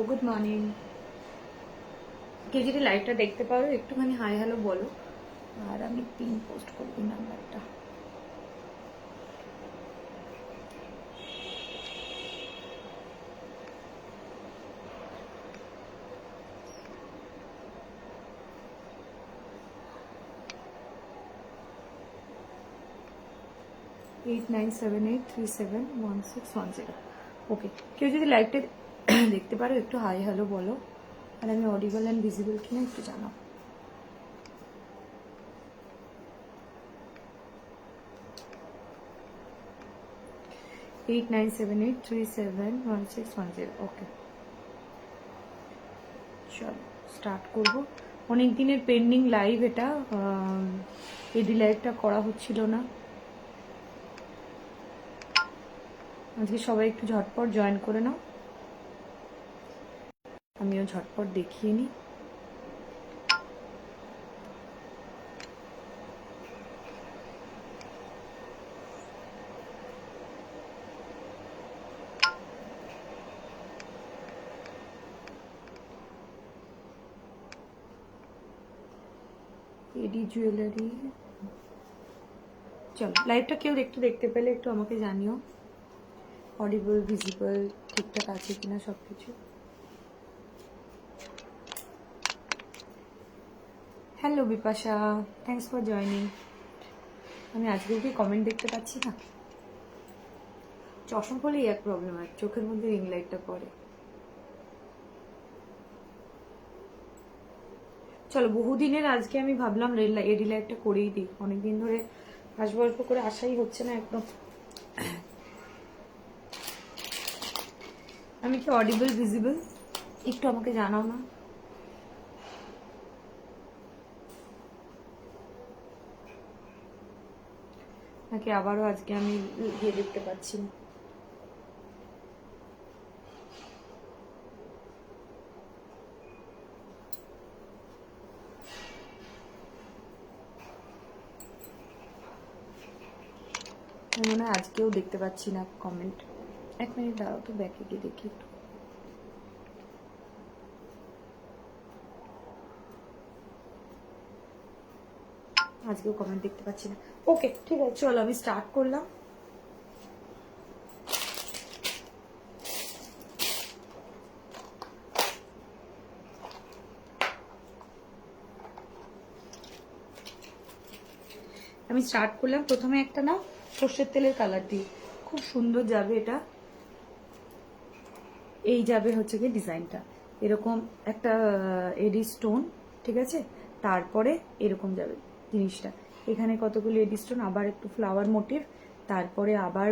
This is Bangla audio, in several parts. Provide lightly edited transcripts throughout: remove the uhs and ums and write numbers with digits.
Good morning. কে যদি লাইভটা দেখতে পারো একটুখানি হাই হ্যালো বলো, আর আমি পিন পোস্ট করবো নাম্বারটা। এইট 978371610। ওকে, কেউ যদি লাইভটা দেখতে পারো একটু হাই হ্যালো বলো, আর আমি অডিবল অ্যান্ড ভিজিবল কিনা একটু জানাও। এইট 978371610। ওকে, চলো স্টার্ট করবো। অনেক দিনের পেন্ডিং লাইভ এটা, এডি লাইভটা করা হচ্ছিল না। আজকে সবাই একটু ঝটপট জয়েন করে নাও, আমিও ঝটপট দেখিয়ে নিই। এডি জুয়েলারি। চলো লাইভটা কেউ একটু দেখতে পেলে একটু আমাকে জানিও, অডিবল ভিজিবল ঠিকঠাক আছে কিনা সব কিছু। Hello Bipasha, thanks for joining. আমি আজকেও কি কমেন্ট দেখতে পাচ্ছি না? চশমা পরেই এক প্রবলেম, আর চোখের মধ্যে রিং লাইটটা পড়ে। চলো বহুদিনের আজকে আমি ভাবলাম এডি লাইটটা করেই দিই, অনেকদিন ধরে আসবো অল্প করে আসাই হচ্ছে না একদম। আমি কি অডিবল ভিজিবল একটু আমাকে জানাও না। নাকি আবারও আজকে আমি গিয়ে দেখতে পাচ্ছি না? আমি মনে হয় আজকেও দেখতে পাচ্ছি না কমেন্ট। এক মিনিট দাঁড়াও তো, ব্যাকে গিয়ে দেখি একটু। আজকেও কমেন্ট দেখতে পাচ্ছি না। ওকে ঠিক আছে, চলো আমি স্টার্ট করলাম। আমি স্টার্ট করলাম প্রথমে একটা না সর্ষের তেলের কালার দিয়ে, খুব সুন্দর যাবে এটা। এই যাবে হচ্ছে কি ডিজাইনটা, এরকম একটা এডি স্টোন, ঠিক আছে। তারপরে এরকম যাবে জিনিসটা, এখানে কতগুলো এডি স্টোন, আবার একটু ফ্লাওয়ার মোটিভ, তারপরে আবার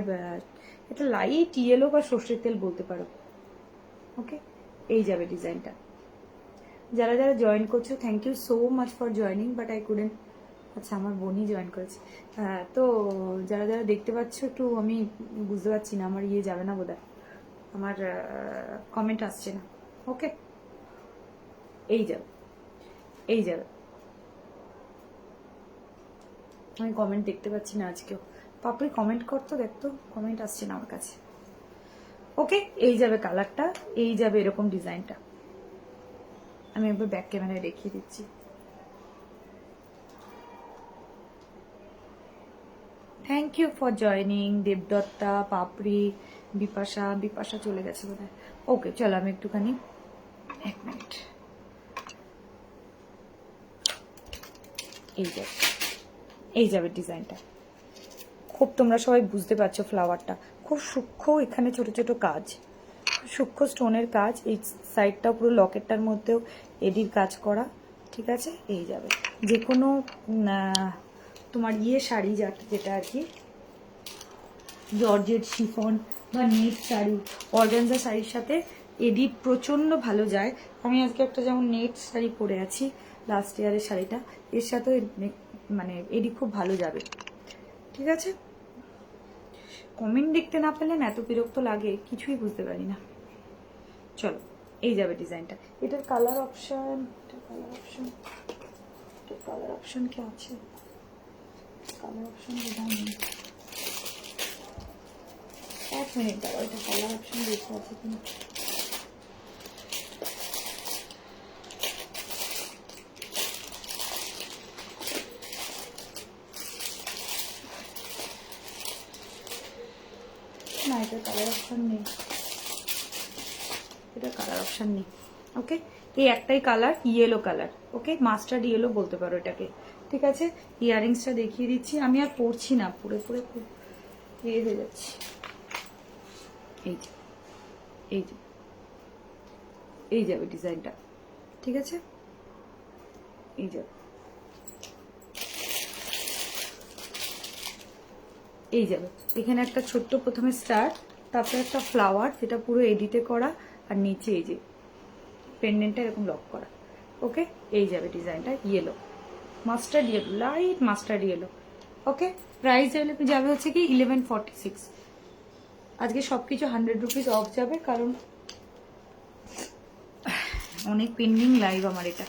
এটা লাইট ইয়েলো বা সর্ষের তেল বলতে পারো। ওকে, এই যাবে ডিজাইনটা। যারা যারা জয়েন করছো thank you so much for joining, but I couldn't. আচ্ছা আমার বোনই জয়েন করেছে। তো যারা যারা দেখতে পাচ্ছ একটু, আমি বুঝতে পারছি না, আমার ইয়ে যাবে না বোধহয়, আমার কমেন্ট আসছে না। ওকে, এই যাবে, এই যাবে। আমি কমেন্ট দেখতে পাচ্ছি না আজকেও। পাপড়ি কমেন্ট করতো, দেখতো কমেন্ট আসছে না আমার কাছে। ওকে, এই যাবে কালারটা, এই যাবে এরকম ডিজাইনটা। আমি একবার ব্যাক ক্যামেরায় দেখিয়ে দিচ্ছি। Thank you for joining Debdatta, Papri, Bipasha. Bipasha চলে গেছে বোধ হয়। ওকে চলো আমি একটুখানি, এক মিনিট। এই যাবে, এই যাবে ডিজাইনটা। খুব তোমরা সবাই বুঝতে পারছো ফ্লাওয়ারটা খুব সূক্ষ্ম, এখানে ছোট ছোট কাজ, সূক্ষ্ম স্টোনের কাজ। এই সাইডটা পুরো লকেটটার মধ্যেও এডির কাজ করা, ঠিক আছে। এই যাবে যে কোনো তোমার ইয়ে শাড়ি যেটা আর কি, জর্জেট, শিফন বা নেট শাড়ি, অর্গানজা শাড়ির সাথে এডি প্রচন্ড ভালো যায়। আমি আজকে একটা যেমন নেট শাড়ি পরে আছি, লাস্ট ইয়ারের শাড়িটা, এর সাথে মানে এডি খুব ভালো যাবে, ঠিক আছে। কমেন্ট দেখতে না পেলে না এত বিরক্ত লাগে, কিছুই বুঝতে পারি না। চলো এই যাবে ডিজাইনটা। এটার কালার অপশন, কালার অপশন কি আছে? কালার অপশন বোঝা নেই, এক মিনিট দাঁড়াও, এটা কালার অপশন দেখে আছে কিনা। এটা কালার অপশন নেই, এটা কালার অপশন নেই। ওকে, এই একটাই কালার, ইয়েলো কালার। ওকে, মাস্টার্ড ইয়েলো বলতে পারো এটাকে। ঠিক আছে, ইয়াররিংসটা দেখিয়ে দিচ্ছি। আমি আর পরছি না, পুরো পুরো খুব ইয়ে হয়ে যাচ্ছে। এই যে এই যে এই যাবে ডিজাইনটা। ঠিক আছে, এই যাবে, এই যাবে। এখানে একটা ছোট্ট প্রথমে স্টার, তারপরে একটা ফ্লাওয়ার যেটা পুরো এডিটে করা, আর নিচে এই যে পেন্ডেন্টটা এরকম লক করা। ওকে, এই যাবে ডিজাইনটা, yellow, mustard yellow, light mustard yellow. Okay, price যাবে হচ্ছে কি 1146। আজকে সবকিছু 100 রুপিস অফ যাবে, কারণ অনেক পেন্ডিং লাইভ আমার এটা।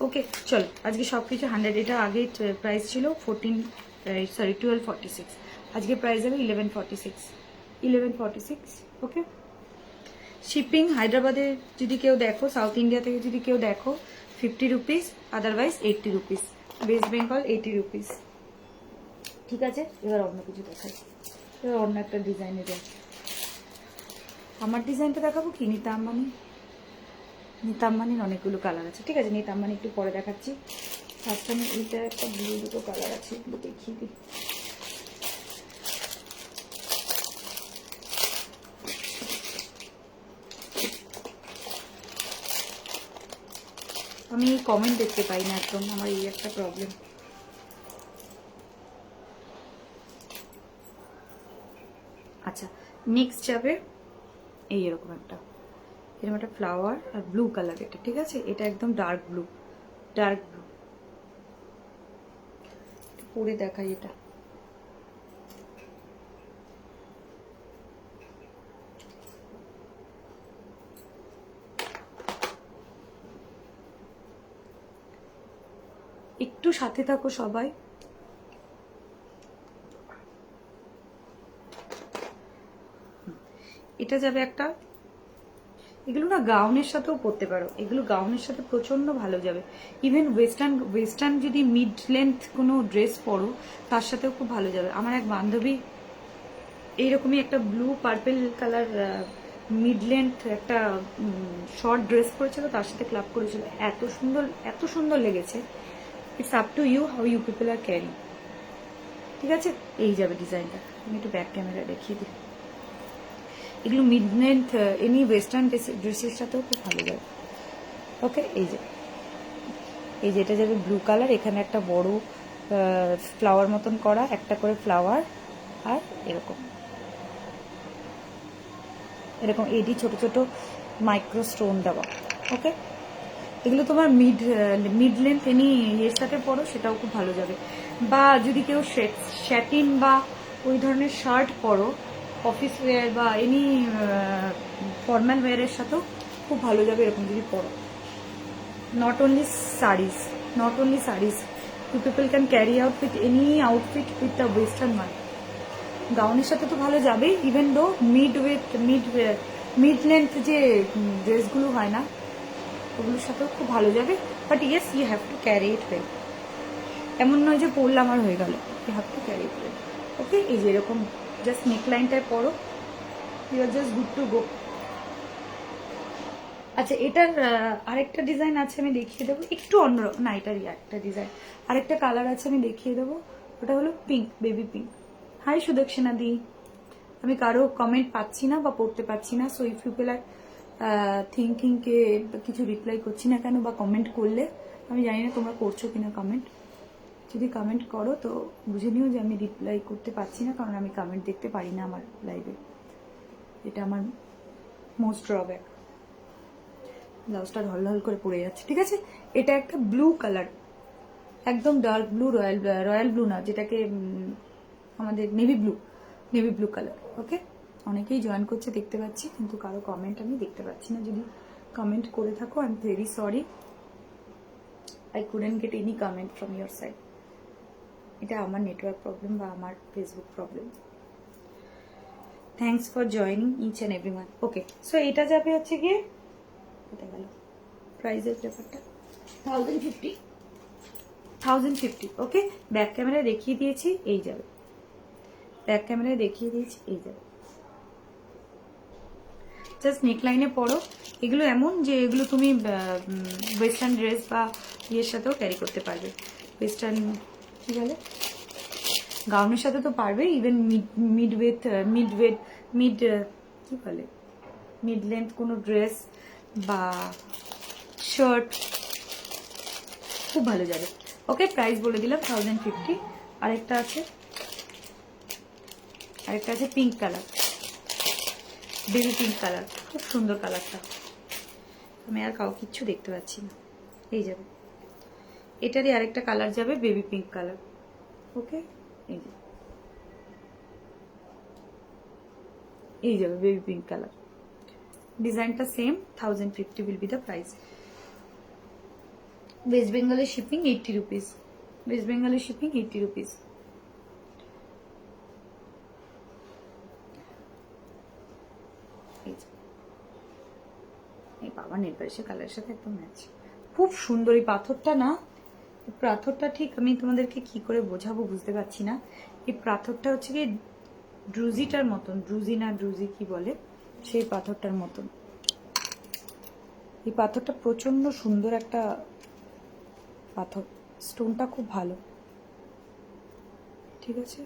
ওকে চল, আজকে সবকিছু 100। এটা আগে প্রাইস ছিল 1246, আজকে প্রাইস যাবে 1146। ওকে, শিপিং হায়দ্রাবাদে যদি কেউ দেখো, সাউথ ইন্ডিয়া থেকে যদি কেউ দেখো 50 rupees, otherwise 80 rupees, West Bengal 80 rupees. ঠিক আছে, এবার অন্য কিছু দেখাই, এবার অন্য একটা ডিজাইনে দেখ। আমার ডিজাইনটা দেখাবো কি, নিতা আম্বানির অনেকগুলো কালার আছে। ঠিক আছে, নিতা আম্বানি একটু পরে দেখাচ্ছি। ফার্স্ট আমি এটা একটা ব্লু, দুটো কালার আছে, এগুলো দেখিয়ে দিই। আমি কমেন্ট দেখতে পাই না একদম, আমার এই একটা প্রবলেম। আচ্ছা, নেক্সট যাবে এই এরকম একটা ফ্লাওয়ার আর ব্লু কালার। এটা ঠিক আছে, এটা একদম ডার্ক ব্লু, পরে দেখাই। এটা একটু সাথে থাকো সবাই। এটা যাবে একটা, এগুলো না গাউনের সাথেও পরতে পারো, এগুলো গাউনের সাথে প্রচন্ড ভালো যাবে। ইভেন ওয়েস্টার্ন যদি মিড লেন্থ কোনো ড্রেস পরো, তার সাথেও খুব ভালো যাবে। আমার এক বান্ধবী এইরকমই একটা blue purple colour mid length একটা শর্ট ড্রেস পরেছিল, তার সাথে ক্লাব করেছিল, এত সুন্দর লেগেছে। It's up to you how you people are carry. ঠিক আছে, এই যাবে ডিজাইনটা। আমি একটু ব্যাক ক্যামেরা দেখিয়ে দিই। এগুলো মিড লেন্থ এনি ওয়েস্টার্ন ড্রেসের সাথেও খুব ভালো যাবে। ওকে, এই যে এটা যাবে ব্লু কালার। এখানে একটা বড় ফ্লাওয়ার মতন করা, একটা করে ফ্লাওয়ার, আর এরকম এডি ছোট ছোট মাইক্রো স্টোন দেওয়া। ওকে, এগুলো তোমার মিড লেন্থ এনি এর সাথে পরো, সেটাও খুব ভালো যাবে। বা যদি কেউ শ্যাটিন বা ওই ধরনের শার্ট পরো, অফিস ওয়্যার বা এনি ফর্মাল ওয়্যারের সাথেও খুব ভালো যাবে এরকম যদি পরো। Not only saris, too people can carry out with any outfit with the western one. গাউনের সাথে তো ভালো যাবেই, ইভেন দো মিড লেন্থ যে ড্রেসগুলো হয় না, ওগুলোর সাথেও খুব ভালো যাবে। But yes, you have to carry it well. এমন নয় যে পরলাম আর হয়ে গেল, you have to carry it well. Okay, এই যে এরকম জাস্ট নেকলাইনটায় পরো, you are just good to go. আচ্ছা, এটার আরেকটা ডিজাইন আছে, আমি দেখিয়ে দেবো। একটু অন্য না, এটারই একটা ডিজাইন, আরেকটা কালার আছে, আমি দেখিয়ে দেবো। ওটা হলো pink, baby pink. Hi Sudakshina di, আমি কারো কমেন্ট পাচ্ছি না বা পড়তে পাচ্ছি না। So if people are thinking কে কিছু রিপ্লাই করছি না কেন, বা কমেন্ট করলে আমি জানি না তোমরা করছো কিনা কমেন্ট। যদি কমেন্ট করো তো বুঝে নিও যে আমি রিপ্লাই করতে পারছি না, কারণ আমি কমেন্ট দেখতে পারি না আমার লাইভে। এটা আমার মোস্ট ড্রব্যাক। ব্লাউজটা ঢল করে পড়ে যাচ্ছে। ঠিক আছে, এটা একটা ব্লু কালার, একদম ডার্ক ব্লু, রয়্যাল ব্লু না, যেটাকে আমাদের নেভি ব্লু কালার। ওকে, অনেকেই জয়েন করছে দেখতে পাচ্ছি, কিন্তু কারো কমেন্ট আমি দেখতে পাচ্ছি না। যদি কমেন্ট করে থাকো, I am very sorry, I couldn't get any comment from your side. এটা আমার নেটওয়ার্ক প্রবলেম বা আমার Facebook problem. Thanks for joining each and everyone. Okay, so এটা যাবে হচ্ছে গিয়ে, কোথায় গেল প্রাইসের ব্যাপারটা, 1050। ওকে, ব্যাক ক্যামেরায় দেখিয়ে দিয়েছি, এই যাবে। ব্যাক ক্যামেরায় দেখিয়ে দিয়েছি, এই যাবে। জাস্ট নেকলাইনে পরো। এগুলো এমন যে এগুলো তুমি ওয়েস্টার্ন ড্রেস বা ইয়ের সাথেও ক্যারি করতে পারবে। ওয়েস্টার্ন কি বলে, গাউনের সাথে তো পারবে, ইভেন মিড কি বলে, মিড লেন্থ কোনো ড্রেস বা শার্ট খুব ভালো যাবে। ওকে, প্রাইস বলে দিলাম 1050। আরেকটা আছে pink colour, baby pink colour, খুব সুন্দর কালারটা। আমি আর কিচ্ছু দেখতে পাচ্ছি না। এই যাবে, এটারই আরেকটা কালার যাবে বেবি পিঙ্ক কালার। ওকে, এই যাবে বেবি পিঙ্ক কালার। ডিজাইনটা same, 1050 will be the price. West Bengal shipping 80 rupees. West Bengal shipping 80 rupees. এই বাবা, নেল পালিশের কালারের সাথে একদম ম্যাচ, খুব সুন্দর। এই পাথরটা না, পাথরটা ঠিক আমি তোমাদেরকে কি করে বোঝাবো বুঝতে পারছি না। এই পাথরটা হচ্ছে কি ড্রুজিটার মতন, ড্রুজি কি বলে, সেই পাথরটার মতন। এই পাথরটা প্রচন্ড সুন্দর একটা পাথর, স্টোনটা খুব ভালো, ঠিক আছে।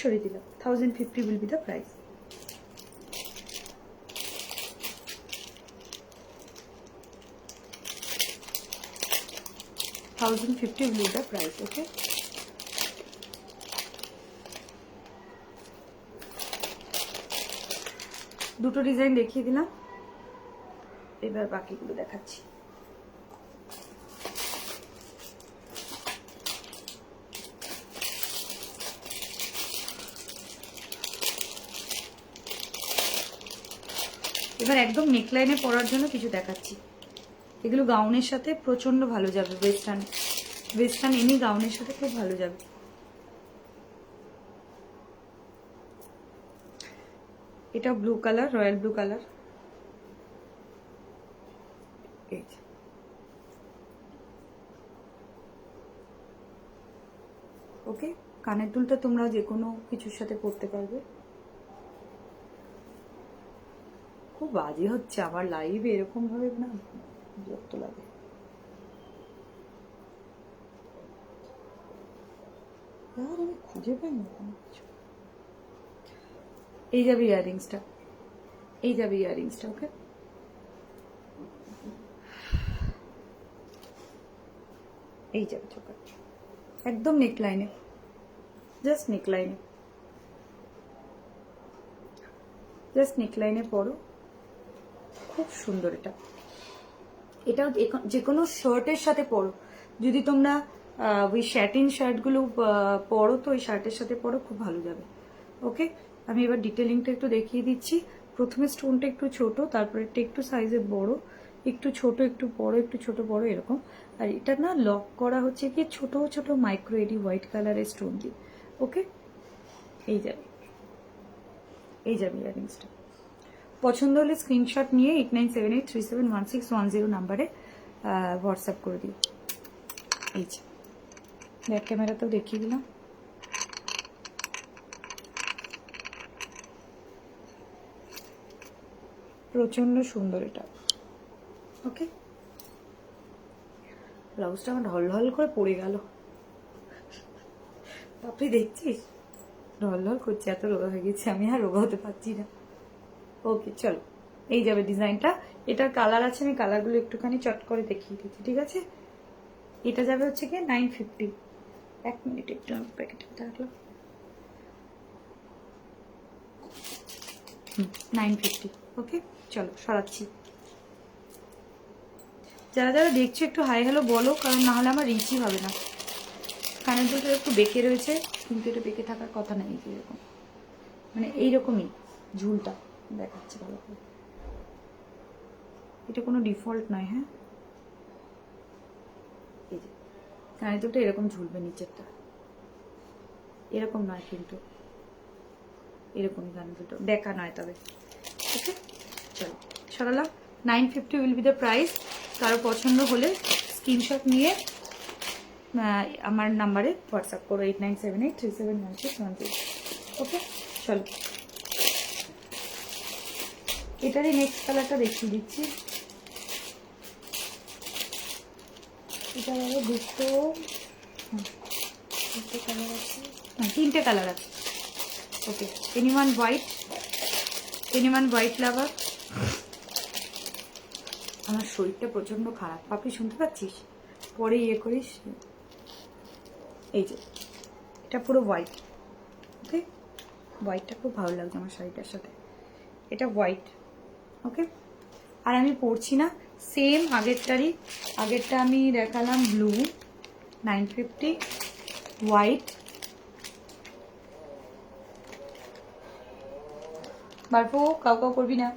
সরিয়ে দিলাম, 1050 will be the price. $1050 will be the price. Okay. দুটো ডিজাইন দেখিয়ে দিলাম, এবার বাকিগুলো দেখাচ্ছি। এবার একদম নেকলাইনে পরার জন্য কিছু দেখাচ্ছি। এগুলো গাউনের সাথে প্রচন্ড ভালো যাবে, ওয়েস্টার্ন এমনি গাউনের সাথে খুব ভালো যাবে। এটা blue colour, royal blue colour. Okay, কানের দুলটা তোমরা যে কোনো কিছুর সাথে পরতে পারবে। খুব বাজে হচ্ছে আমার লাইভে এরকম ভাবে না, বিরক্ত লাগে। আর আমি খুঁজে পাই না কোনো কিছু। এই যাবে ইয়াররিংসটা, ওকে। এই যাবে চোখা, একদম নেকলাইনে, জাস্ট নেকলাইনে পরো, খুব সুন্দর। এটাও যে কোনো শার্টের সাথে পরো। যদি তোমরা ওই স্যাটিন শার্টগুলো পরো তো ওই শার্টের সাথে পরো, খুব ভালো যাবে। ওকে, আমি এবার ডিটেলিংটা একটু দেখিয়ে দিচ্ছি। প্রথমে স্টোনটা একটু ছোট, তারপরে একটু সাইজে বড়, একটু ছোট, একটু বড়, একটু ছোট বড় এরকম। আর এটা না লক করা হচ্ছে কি ছোট ছোট মাইক্রো এডি হোয়াইট কালারের স্টোন দিয়ে। ওকে, এই যাবে ইয়াররিংসটা। পছন্দ হলে স্ক্রিনশট নিয়ে 8978371610 নাম্বারে হোয়াটসঅ্যাপ করে দিও। এই যে ব্যাক ক্যামেরাতেও দেখিয়ে দিলাম। প্রচন্ড সুন্দর এটা। ওকে, ব্লাউজটা আমার ঢল করে পড়ে গেল, তুই দেখছিস ঢল করছে, এত রোগা হয়ে গেছে, আমি আর রোগা হতে পারছি না। ওকে চলো, এই যাবে ডিজাইনটা। এটার কালার আছে, আমি কালারগুলো একটুখানি চট করে দেখিয়ে দিচ্ছি, ঠিক আছে। এটা যাবে হচ্ছে কি 950। এক মিনিট একটু আমি প্যাকেটটা রাখলাম। 950। ওকে চলো সরাচ্ছি। যারা যারা দেখছো একটু হাই হ্যালো বলো, কারণ না হলে আমার রিচই হবে না। কানের দুটো একটু বেঁকে রয়েছে, কিন্তু এটা বেঁকে থাকার কথা নেই, এরকম মানে এইরকমই ঝুলটা দেখাচ্ছে ভালো করে। এটা কোনো ডিফল্ট নয়, হ্যাঁ। এই যে কানের দুটো এরকম ঝুলবে, নিচেরটা এরকম নয়, কিন্তু এরকমই কানের দুটো বেঁকা নয় তবে। ওকে, চলো সরালাম। 950 উইল বি দ্য প্রাইস। কারো পছন্দ হলে স্ক্রিনশট নিয়ে আমার নাম্বারে হোয়াটসঅ্যাপ করো 8978371616। ওকে চলো, এটারই নেক্সট কালারটা দেখিয়ে দিচ্ছি। এটা হলো দুটো কালার আছে, তিনটে কালার আছে। ওকে, এনিওয়ান হোয়াইট লাভার। আমার শরীরটা প্রচন্ড খারাপ, পাপি শুনতে পাচ্ছিস? পরে ইয়ে করিস। এই যে এটা পুরো হোয়াইট। ওকে, হোয়াইটটা খুব ভালো লাগছে আমার শাড়িটার সাথে। এটা হোয়াইট। ওকে, আর আমি পরছি না, সেম আগেরটা আমি দেখালাম ব্লু 950, হোয়াইট। বারপো কাউ করবি না,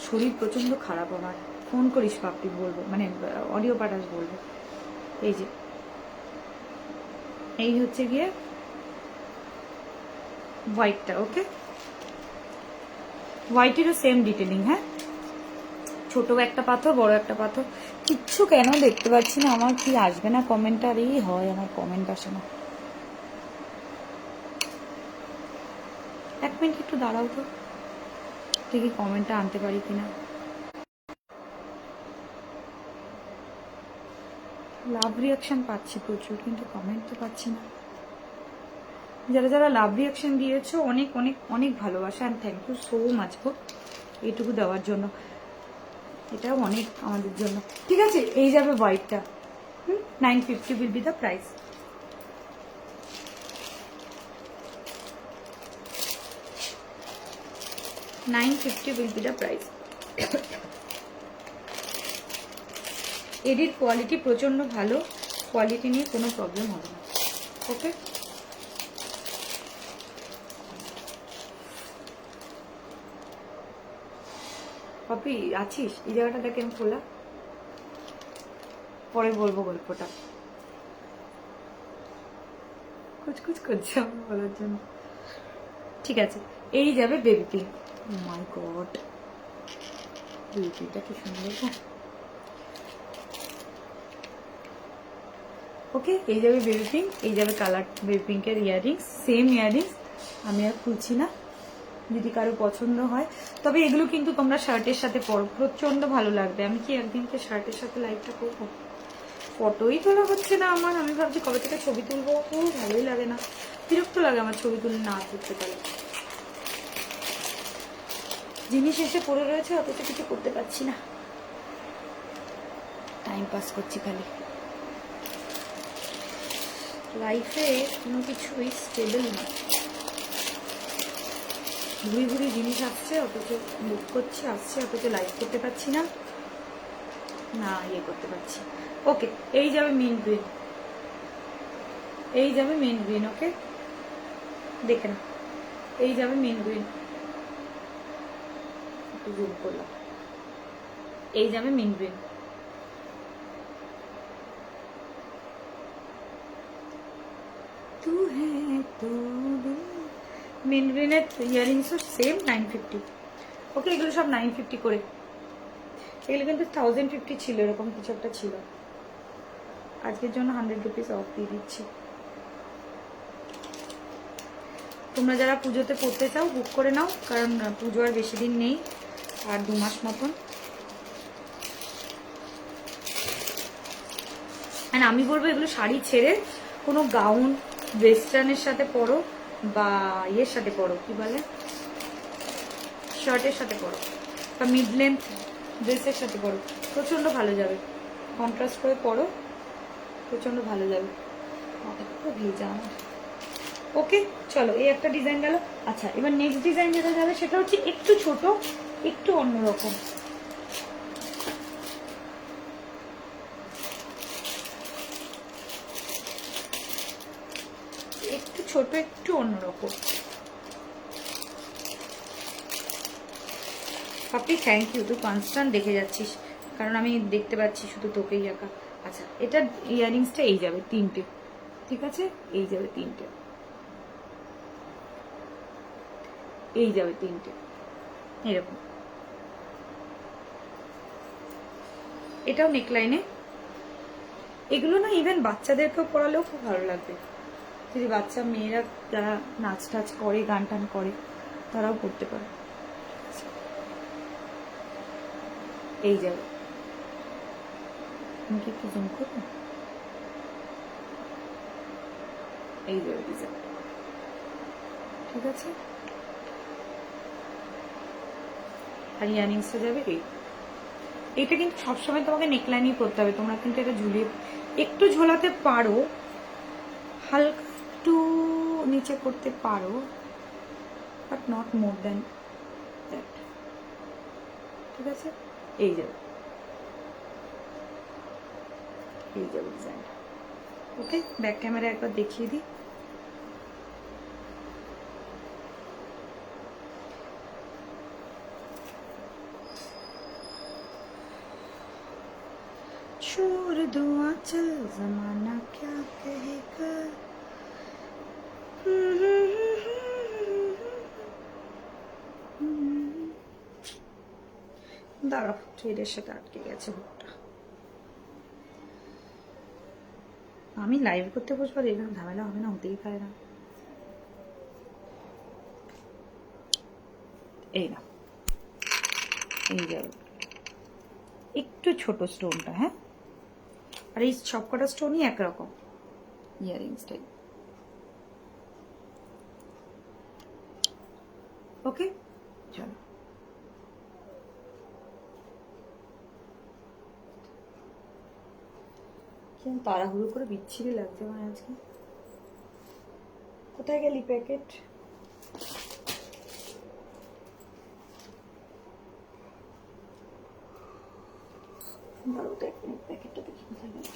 শরীর প্রচন্ড খারাপ আমার। ফোন করিস পাপড়ি বলবো, মানে অডিও পাঠাস বলবো। এই যে এই হচ্ছে গিয়ে হোয়াইটটা। ওকে, হোয়াইটেরও সেম ডিটেলিং। হ্যাঁ, ছোট একটা পাথর, বড় একটা পাথর। কিচ্ছু কেন দেখতে পাচ্ছি না, আমার কি আসবে না কমেন্ট? আর এই হয় আমার কমেন্ট আসে না। এক মিনিট একটু দাঁড়াও তো, দেখি কমেন্টটা আনতে পারি কিনা। লাভ রিয়াকশন পাচ্ছি প্রচুর, কিন্তু কমেন্ট তো পাচ্ছি না। যারা লাভ রিয়াকশন দিয়েছো অনেক অনেক অনেক ভালোবাসা, and thank you so much গো এইটুকু দেওয়ার জন্য। এটাও অনেক আমাদের জন্য। ঠিক আছে, এই যাবে হোয়াইটটা। 950 will be the price. $950 will be the price. এডির কোয়ালিটি প্রচন্ড ভালো, কোয়ালিটি নিয়ে কোনো প্রবলেম হবে না। ওকে, পাপি আছিস? এই জায়গাটা দেখে আমি খোলা, পরে বলবো গল্পটা। কুচকুচ করছে আমার বলার জন্য। ঠিক আছে, এই যাবে baby pink. My god, baby পিঙ্কটা কি সুন্দর। ওকে, এই যাবে বেবি পিঙ্ক, এই যাবে কালার বেবি পিঙ্কের ইয়াররিংস, সেম ইয়াররিংস। আমি আর খুলছি না, যদি কারো পছন্দ হয়। তবে এগুলো কিন্তু তোমরা শার্টের সাথে পরো, প্রচন্ড ভালো লাগবে। আমি কি একদিনকে শার্টের সাথে লাইভটা করবো? ফটোই তোলা হচ্ছে না আমার। আমি ভাবছি কবে থেকে ছবি তুলবো, ভালোই লাগে না, বিরক্ত লাগে আমার ছবি তুলে না তুলতে পারে। জিনিস এসে পড়ে রয়েছে, অথচ কিছু করতে পারছি না, টাইম পাস করছি খালি। লাইফে কোনো কিছুই স্টেবল না, ঘুরি জিনিস আসছে, অথচ বুক করছি, আসছে, অথচ লাইভ করতে পারছি না, ইয়ে করতে পারছি। ওকে, এই যাবে মেন গ্রিন, এই যাবে মেন গ্রিন। ওকে, দেখে না, এই যাবে মেন গ্রিন, একটু জুম করলাম। এই যাবে মেন গ্রিন। মেন গ্রিনের ইয়ারিংসও সেম 950। ওকে, এগুলো সব 950 করে। এগুলো কিন্তু 1050 ছিল, এরকম কিছু একটা ছিল। আজকের জন্য 100 রুপিস অফ দিয়ে দিচ্ছি। তোমরা যারা পুজোতে পড়তে চাও বুক করে নাও, কারণ পুজো আর বেশি দিন নেই, আর 2 মাস মতন। আর আমি বলবো এগুলো শাড়ি ছেড়ে কোনো গাউন ওয়েস্টার্নের সাথে পরো, বা ইয়ের সাথে পরো, কি বলে, শার্টের সাথে পরো, বা মিড লেন্থ ড্রেসের সাথে পরো, প্রচন্ড ভালো যাবে। কন্ট্রাস্ট করে পরো, প্রচন্ড ভালো যাবে। ভেজা আমার। ওকে, চলো, এই একটা ডিজাইন গেল। আচ্ছা, এবার নেক্সট ডিজাইন যেটা যাবে সেটা হচ্ছে একটু ছোট, একটু অন্যরকম। একটু ছোট, একটু অন্যরকম। আপনি থ্যাংক ইউ, তুই কনস্ট্যান্ট দেখে যাচ্ছিস, কারণ আমি দেখতে পাচ্ছি শুধু তোকেই একা। আচ্ছা, এটা ইয়ারিংসটা এই যাবে 3টে। ঠিক আছে, এই যাবে 3টে, এই যাবে 3টে। এরকম, এটাও নেকলাইনে। এগুলো না ইভেন বাচ্চাদেরকেও পড়ালেও খুব ভালো লাগবে, যদি বাচ্চা মেয়েরা যারা নাচ টাচ করে, গান টান করে, তারাও পড়তে পারে। এই যাবে, আমি কি একটু জুম করবো, এই যাবে ডিজাইন, ঠিক আছে। আর ইয়ারিংসটা যাবে এইটা কিন্তু সবসময় তোমাকে নেকলাইনই করতে হবে, তোমরা কিন্তু এটা ঝুলিয়ে একটু ঝোলাতে পারো, হালকা একটু নিচে করতে পারো, but not more than that, ঠিক আছে। এই যাবে, এই যাবে ডিজাইনটা। ওকে, ব্যাক ক্যামেরা একবার দেখিয়ে দিই। छोड़ दो आंचल जमाना क्या कहेगा, দাঁড়াও, থ্রেডের সাথে আটকে গেছে হুকটা। আমি লাইভ করতে বসবো, এরকম ঝামেলা হবে না, হতেই পারে না। এই না, এই যাবে, একটু ছোট স্টোনটা, হ্যাঁ, আর এই সবকটা স্টোনই একরকম ইয়ারিংসটাই। ওকে, চলো। তাড়াহুড়ো করে বিচ্ছিরি লাগছে আমার আজকে। কোথায় গেলি প্যাকেট? দাঁড়াও তো এক মিনিট, প্যাকেটটা দেখি কোথায় গেল।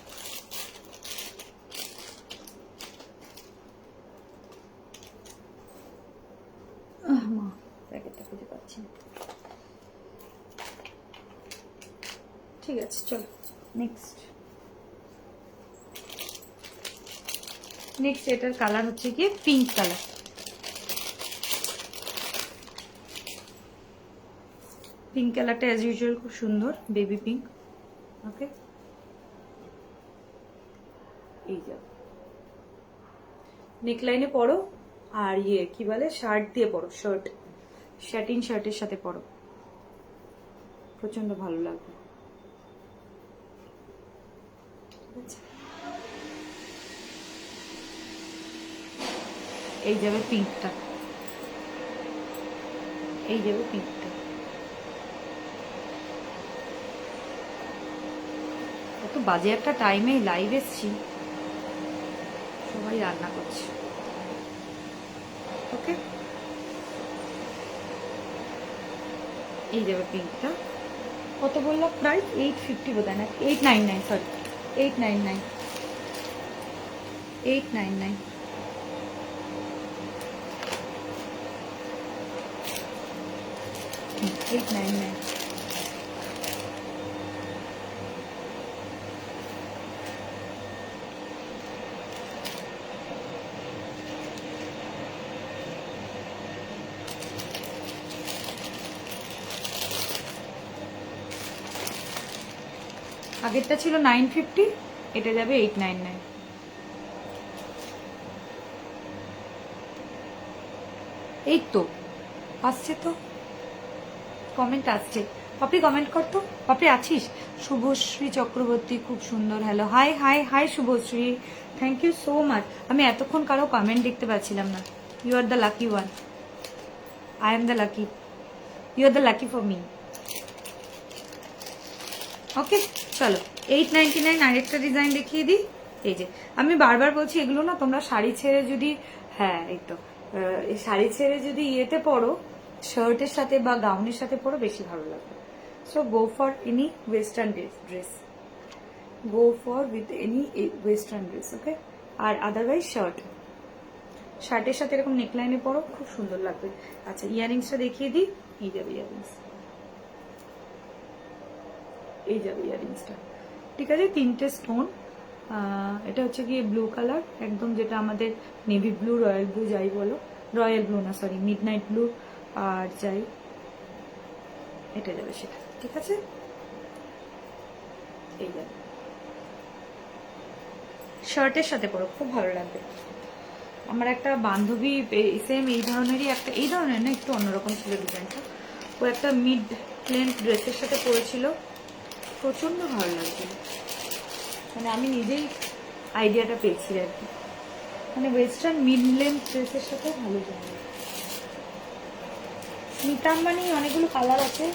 মা, প্যাকেটটা খুঁজে পাচ্ছি না। ঠিক আছে, চলো নেক্সট। নেক্সট এটার কালার হচ্ছে কি পিঙ্ক কালার। পিঙ্ক কালারটা অ্যাজ ইউজুয়াল খুব সুন্দর, বেবি পিঙ্ক। ওকে, এই যা নেকলাইনে পরো, আর কি বলে, শার্ট দিয়ে পরো, শার্ট, শ্যাটিন শার্টের সাথে পরো, প্রচন্ড ভালো লাগবে। ঠিক আছে, এই যাবে পিঙ্কটা, এই যাবে পিঙ্কটা। কত বাজে একটা টাইমে লাইভ এসছি, সবাই রান্না করছে। ওকে, এই যাবে পিঙ্কটা। কত বললাম প্রাইস? 850 বোধহয়, না 899, সরি 899, 899। আগেরটা ছিল 950, এটা যাবে 899। এই তো আসছে, তো কমেন্ট আসছে। পাপড়ি কমেন্ট করতো, পাপড়ি আছিস? শুভশ্রী চক্রবর্তী, খুব সুন্দর, hello, hi hi hi Subhashree, thank you so much. আমি এতক্ষণ কারো কমেন্ট দেখতে পাচ্ছিলাম না। You are the lucky one, I am the lucky, you are the lucky for me. Okay, চলো 899 আরেকটা ডিজাইন দেখিয়ে দিই। এই যে আমি বারবার বলছি, এগুলো না তোমরা শাড়ি ছেড়ে যদি, হ্যাঁ এই তো, শাড়ি ছেড়ে যদি ইয়েতে পরো, শার্টের সাথে বা গাউনের সাথে পরো, বেশি ভালো লাগবে। So go for any western dress, go for with any western dress. Okay, আর আদারওয়াইজ শার্টের সাথে এরকম নেকলাইনে পরো, খুব সুন্দর লাগবে। আচ্ছা, ইয়ারিংসটা দেখিয়ে দিই। এই যাবে ইয়ারিংস, এই যাবে ইয়ারিংসটা, ঠিক আছে। 3টে স্টোন, এটা হচ্ছে গিয়ে ব্লু কালার একদম, যেটা আমাদের নেভি ব্লু, রয়্যাল ব্লু যাই বলো, রয়্যাল ব্লু না সরি, মিডনাইট ব্লু আর যাই এটা যাবে সেটা, ঠিক আছে? এই যাবে শার্টের সাথে পরো, খুব ভালো লাগবে। আমার একটা বান্ধবী সেম এই ধরনেরই একটা, এই ধরনের না, একটু অন্যরকম ছিল ডিজাইনটা, ও একটা মিড লেন্থ ড্রেসের সাথে পরেছিল, প্রচন্ড ভালো লাগছিল। মানে আমি নিজেই আইডিয়াটা পেয়েছি আর কি, মানে ওয়েস্টার্ন মিড লেন্থ ড্রেসের সাথে ভালো যায়। স্মিতা আম্বানি অনেকগুলো কালার আছে,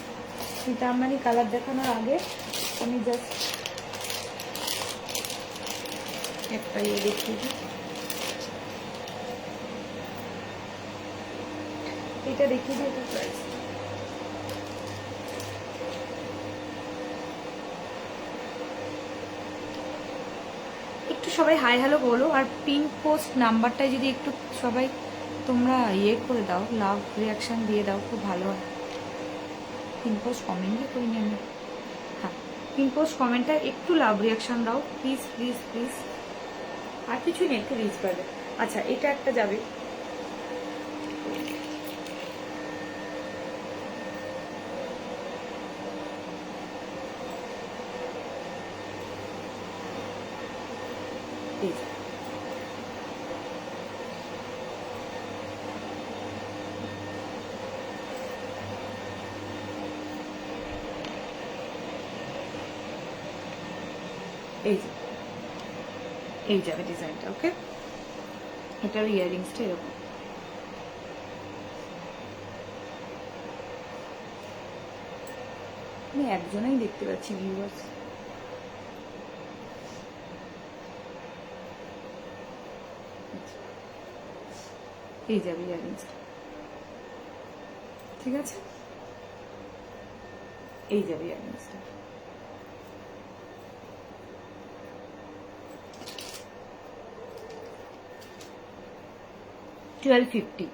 স্মিতা আম্বানি কালার দেখানোর আগে আমি জাস্ট একটা ইয়ে দেখিয়ে দিই। এটা দেখিয়ে দিই, এটা প্রাইস একটু সবাই হাই হ্যালো বলো, আর পিন পোস্ট নাম্বারটায় যদি একটু সবাই তোমরা ইয়ে করে দাও, লাভ রিয়াকশন দিয়ে দাও, খুব ভালো হয়। পিন পোস্ট কমেন্টই করিনি আমি, হ্যাঁ পিন পোস্ট কমেন্টটা একটু লাভ রিয়াকশন দাও প্লিজ প্লিজ প্লিজ, আর কিছুই নেই, একটু রিচ পাবে। আচ্ছা এটা একটা যাবে, এই যাবে ডিজাইনটা। ওকে, এটার ইয়ারিংসটা এরকম, আমি একজনেই দেখতে পাচ্ছি ভিউয়ার্স। এই যাবে ইয়ারিংসটা, ঠিক আছে? এই যাবে ইয়ারিংসটা, $1250,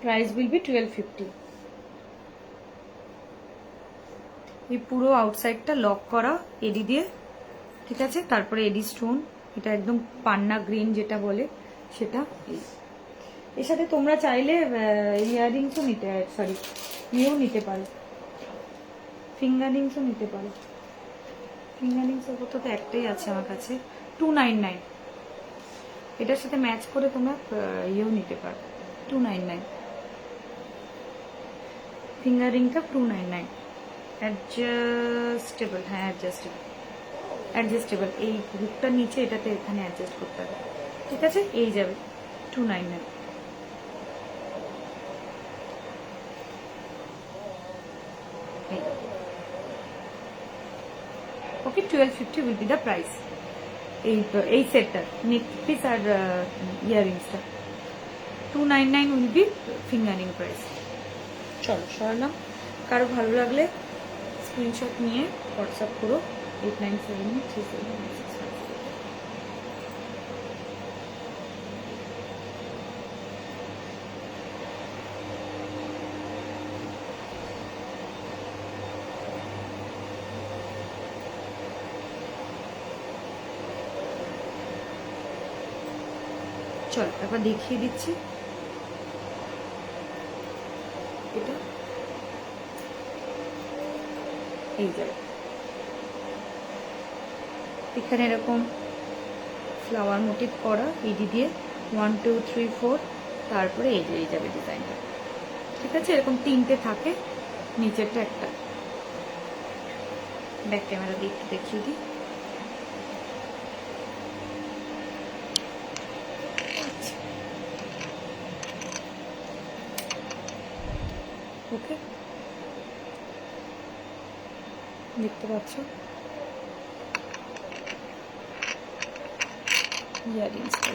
প্রাইস উইল বি 1250। এই পুরো আউটসাইডটা লক করা এডি দিয়ে, ঠিক আছে? তারপরে এডি স্টোন, এটা একদম পান্না গ্রিন যেটা বলে সেটা। এর সাথে তোমরা চাইলে ইয়াররিংসও নিতে, সরি ইয়েও নিতে পারো, ফিঙ্গারিংসও নিতে পারো। ফিঙ্গারিংসের তো একটাই আছে আমার কাছে, 299। এটার সাথে ম্যাচ করে তোমরা ইয়েও নিতে পারো, 299। ফিঙ্গারিংটা 299, অ্যাডজাস্টেবল, হ্যাঁ অ্যাডজাস্টেবল, অ্যাডজাস্টেবল। এই হুকটার নিচে এটাতে এখানে অ্যাডজাস্ট করতে হবে, ঠিক আছে? এই যাবে 299। Okay, 1250 will be the price. এই সেটটা নেক পিস আর ইয়ারিংসটা 299 উইল বি ফিঙ্গারিং প্রাইস। চলো সরালাম, কারো ভালো লাগলে স্ক্রিনশট নিয়ে হোয়াটসঅ্যাপ করো 89737996। চলো একবার দেখিয়ে দিচ্ছি, এটা এই যাবে, এখানে এরকম ফ্লাওয়ার মোটিভ করা ইডি দিয়ে 1 2 3 4, তারপরে এই যাবে ডিজাইনটা, ঠিক আছে? এরকম তিনটে থাকে, নিচেরটা একটা। ব্যাক ক্যামেরা দিয়ে একটু দেখিয়ে দিই। ওকে, দেখতে পাচ্ছ ইয়ারিংসটা।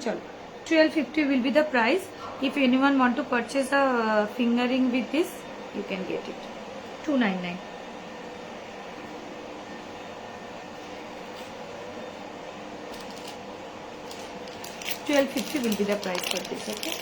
চলো 1250 will be the price. If anyone want to purchase a fingering with this, you can get it 299. $1250 will be the price for this. Okay,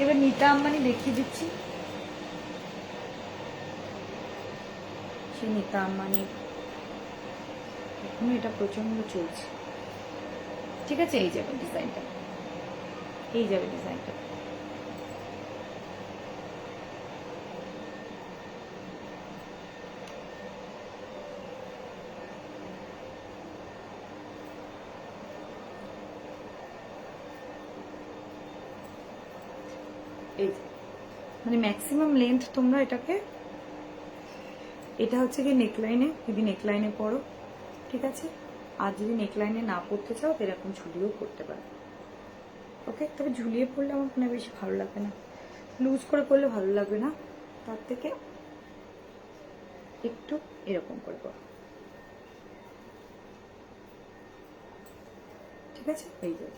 এবার নীতা আম্বানি দেখিয়ে দিচ্ছি। সে নীতা আম্বানির এখনো এটা প্রচন্ড চলছে। ঠিক আছে, এই যাবে ডিজাইনটা, এই যাবে ডিজাইনটা। এই মানে ম্যাক্সিমাম লেন্থ তোমরা এটাকে, এটা হচ্ছে কি নেকলাইনে, যদি নেকলাইনে পরো ঠিক আছে, আর যদি নেকলাইনে না পরতে চাও এরকম ঝুলিয়েও পরতে পারো। ওকে, তবে ঝুলিয়ে পরলে আমার মনে বেশি ভালো লাগবে না, লুজ করে পরলে ভালো লাগবে না, তার থেকে একটু এরকম করে পরো। ঠিক আছে, এই যাবে।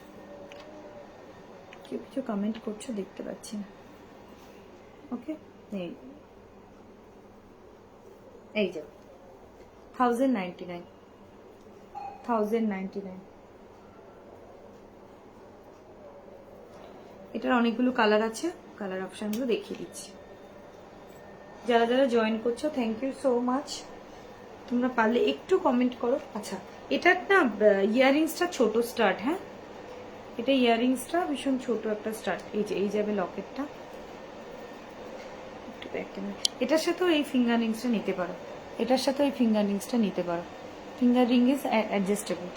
কেউ কিছু কমেন্ট করছো দেখতে পাচ্ছি না। ওকে, এই এই যাবে 1099, 1099। এটার অনেকগুলো কালার আছে, কালার অপশনগুলো দেখিয়ে দিচ্ছি। যারা যারা জয়েন করছো থ্যাংক ইউ সো মাচ। তোমরা পারলে একটু কমেন্ট করো। আচ্ছা, এটার না ইয়াররিংসটা ছোট স্টার্ট, হ্যাঁ এটা ইয়াররিংসটা ভীষণ ছোট একটা স্টার্ট। এই যে এই যাবে লকেটটা, এটার সাথেও এই ফিঙ্গার রিংসটা নিতে পারো, এটার সাথেও এই ফিঙ্গার রিংসটা নিতে পারো। Finger ring is adjustable.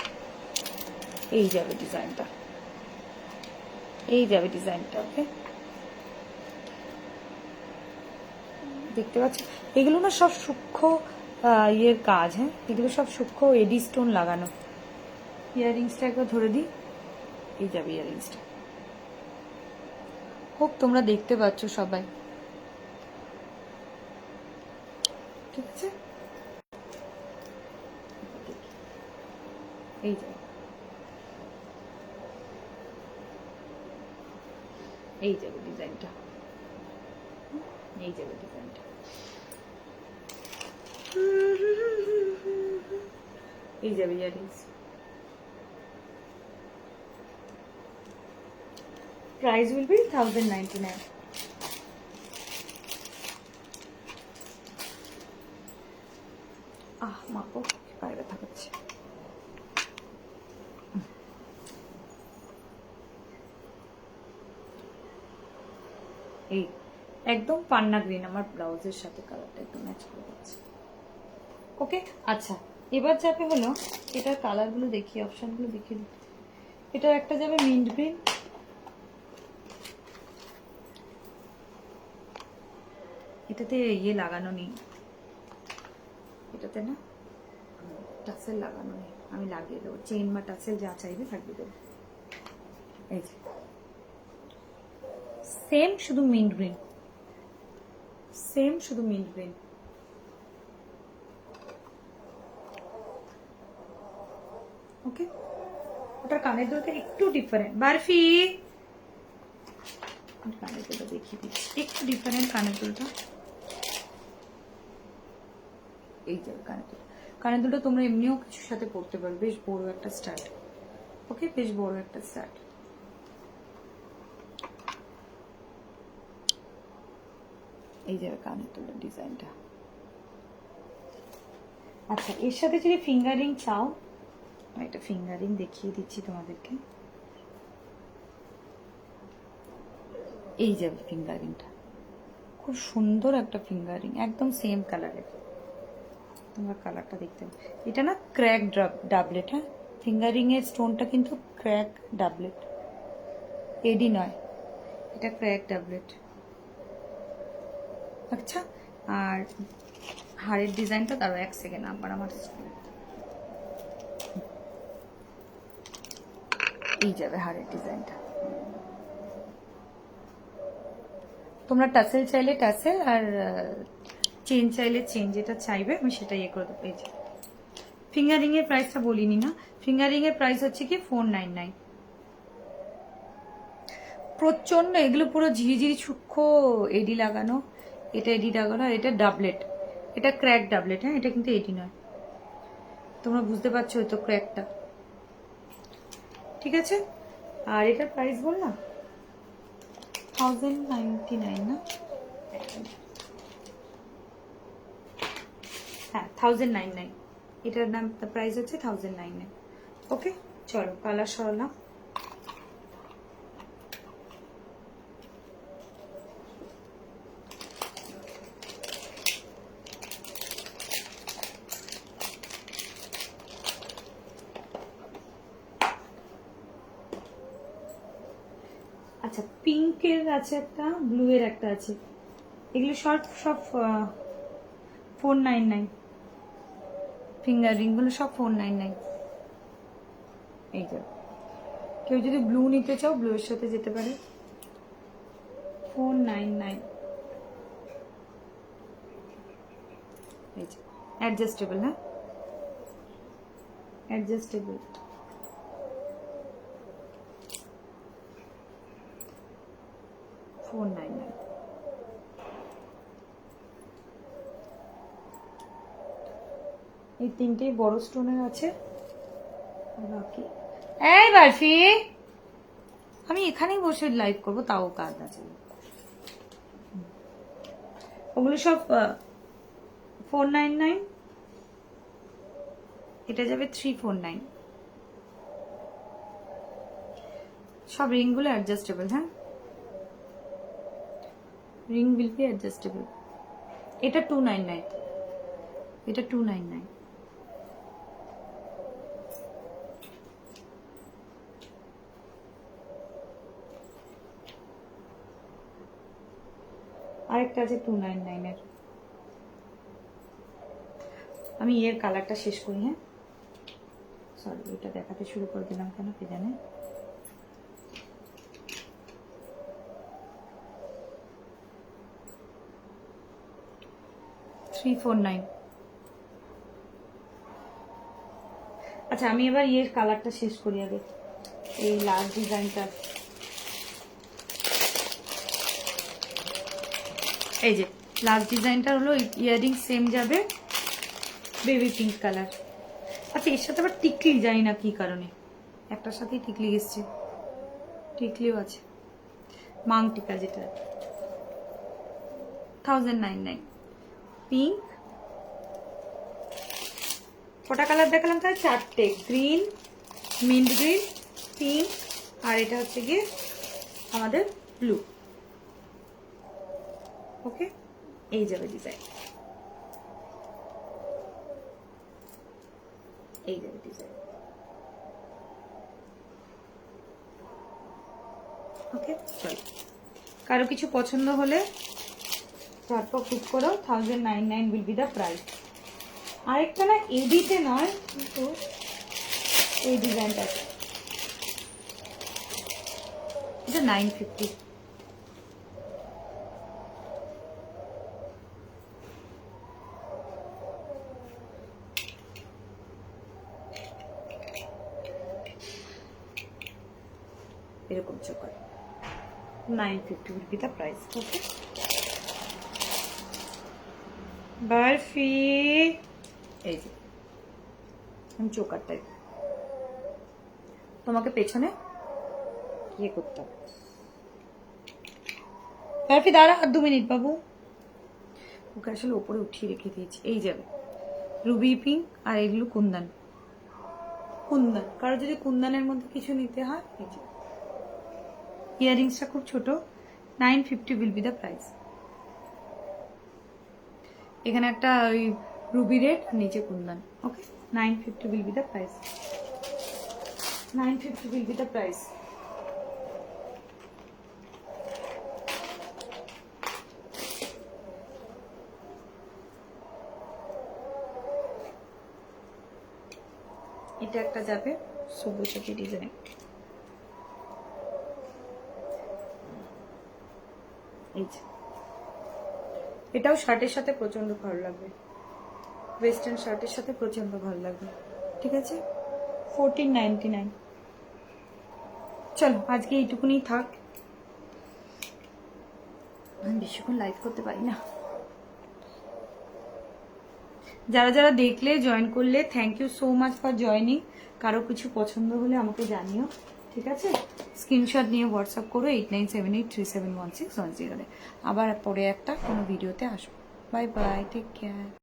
এই যাবে ডিজাইনটা, এই যাবে ডিজাইনটা। ওকে, দেখতে পাচ্ছ এগুলো না সব সূক্ষ্ম ইয়ের কাজ, হ্যাঁ এগুলো সব সূক্ষ্ম এডি স্টোন লাগানো। ইয়াররিংসটা একবার ধরে দিই, এই যাবে ইয়াররিংসটা। হোক তোমরা দেখতে পাচ্ছ সবাই, ঠিক আছে। এই যাবে, এই যাবে ডিজাইনটা, এই যাবে ডিজাইনটা। এই যাবে ইয়াররিংস। Price will be 1099। মাপো, পায়ে ব্যথা করছে। এই একদম পান্না গ্রিন, আমার ব্লাউজের সাথে কালারটা একদম ম্যাচ করে যাচ্ছে। ওকে, আচ্ছা এবার যাবে হলো এটার কালারগুলো দেখি, অপশনগুলো দেখিয়ে দিই। এটা একটা যাবে মিন্ট গ্রিন, এটাতে ইয়ে লাগানো নেই, এটাতে না টাসেল লাগানো নেই, আমি লাগিয়ে দেবো। চেন বা টাসেল যা চাইবে লাগিয়ে দেবো। এই যে সেম শুধু মিন্ট গ্রিন, সেম শুধু মিন্ট গ্রিন। ওকে, ওটার কানের দুলটা একটু ডিফারেন্ট। বারফি কানের দুলটা দেখিয়ে দিচ্ছি, একটু ডিফারেন্ট কানের দুলটা। এই যে কানের দুল, কানের দুলটা তোমরা এমনিও কিছুর সাথে পরতে পারো, বেশ বড় একটা স্টার্ট। ওকে, বেশ বড় একটা স্টার্ট। এই যে কানের দুলের ডিজাইনটা। আচ্ছা, এর সাথে যদি ফিঙ্গারিং চাও, একটা ফিঙ্গারিং দেখিয়ে দিচ্ছি তোমাদেরকে। এই যাবে ফিঙ্গারিংটা, খুব সুন্দর একটা ফিঙ্গারিং, একদম সেম কালারের। তোমরা কালারটা দেখতে পাবে। এটা না ক্র্যাক ডাবলেট, হ্যাঁ ফিঙ্গারিং এর স্টোনটা কিন্তু ক্র্যাক ডাবলেট, এডি নয়, এটা ক্র্যাক ডাবলেট। আচ্ছা, আর হাড়ের ডিজাইনটা তারও এক সেকেন্ড, আবার আমার এই যাবে হাড়ের ডিজাইনটা। তোমরা টাসেল চাইলে টাসেল, আর চেন চাইলে চেন, যেটা চাইবে আমি সেটা ইয়ে করে দেবো। এই যে ফিঙ্গারিং এর প্রাইসটা বলিনি না, ফিঙ্গারিং এর প্রাইস হচ্ছে কি 499। প্রচন্ড এগুলো পুরো ঝিরিঝিরি সূক্ষ্ম এডি লাগানো, এটা এডি লাগানো, আর এটা ডাবলেট, এটা ক্র্যাক ডাবলেট, হ্যাঁ এটা কিন্তু এডি নয়। তোমরা বুঝতে পারছো হয়তো ক্র্যাকটা, ঠিক আছে। আর এটার প্রাইস বললাম 1099 না, হ্যাঁ 1099, এটার দাম প্রাইস হচ্ছে 1099। ওকে চলো কালার সরালাম। আচ্ছা পিঙ্কের আছে একটা, ব্লু এর একটা আছে, এগুলো সব সব 499, ফিঙ্গার রিং গুলো সব 499। এই যে কেউ যদি ব্লু নিতে চাও ব্লু এর সাথে যেতে পারে, 499। এই যে অ্যাডজাস্টেবল, হ্যাঁ অ্যাডজাস্টেবল। এই তিনটেই বড় স্টোনের আছে। বাকি এই বার্ফি, আমি এখানেই বসে লাইভ করবো, তাও কাজ আছে। ওগুলো সব 499, এটা যাবে 349। সব রিং গুলো অ্যাডজাস্টেবল, হ্যাঁ রিং উইল বি অ্যাডজাস্টেবল। এটা 299, এটা 299। আরেকটা আছে 299 এর। আমি এর কালারটা শেষ করি, হ্যাঁ সরি এটা দেখাতে শুরু করে দিলাম কেন কে জানে। $349। আচ্ছা আমি এবার এর কালারটা শেষ করি আগে, এই লাস্ট ডিজাইনটা। এই যে লাস্ট ডিজাইনটা হলো ইয়ারিং সেম যাবে, বেবি পিঙ্ক কালার। আচ্ছা এর সাথে আবার টিকলি, জানি না কি কারণে একটার সাথেই টিকলি এসছে, টিকলিও আছে, মাং টিকা যেটা 1099। পিঙ্ক কটা কালার দেখালাম তাহলে? চারটে, গ্রিন, মিন্ট গ্রিন, পিঙ্ক, আর এটা হচ্ছে গিয়ে আমাদের ব্লু। ওকে এই যাবে ডিজাইন, এই যাবে ডিজাইন। ওকে চলো, কারো কিছু পছন্দ হলে তারপর ক্লিক করো, 1099 উইল বি দ্য প্রাইস। আরেকটা না এডিতে নয় কিন্তু এই ডিজাইনটা, এটা 950। এরকম choker 950 will be the price. Okay. Barfi এই যে আমি চোকারটাই তোমাকে পেছনে ইয়ে করতে হবে। বরফি দাঁড়া 2 মিনিট বাবু, ওকে আসলে উপরে উঠিয়ে রেখে দিয়েছি। এই যাবে রুবি পিঙ্ক, আর এগুলো কুন্দন। কুন্দন কারো যদি কুন্দনের মধ্যে কিছু নিতে হয়, এই যে ইয়ারিংসটা খুব ছোট, 950 will be the price। এখানে একটা ওই রুবি রেড, নিচে কুন্দন। ওকে 950 will be the price, 950 will be the price। এটা একটা যাবে সবুজ ডিজাইন, এই যে এটাও শার্টের সাথে প্রচন্ড ভালো লাগবে, ওয়েস্টার্ন শার্টের সাথে প্রচন্ড ভালো লাগবে। ঠিক আছে 1499। চলো আজকে এইটুকুনি থাক, আমি বেশিক্ষণ লাইভ করতে পারি না। যারা যারা দেখলে জয়েন করলে thank you so much for joining. কারো কিছু পছন্দ হলে আমাকে জানিও। ঠিক আছে, স্ক্রিনশট নিয়ে হোয়াটসঅ্যাপ করো 8978371610। আবার পরে একটা কোনো ভিডিওতে আসবো। Bye bye, take care.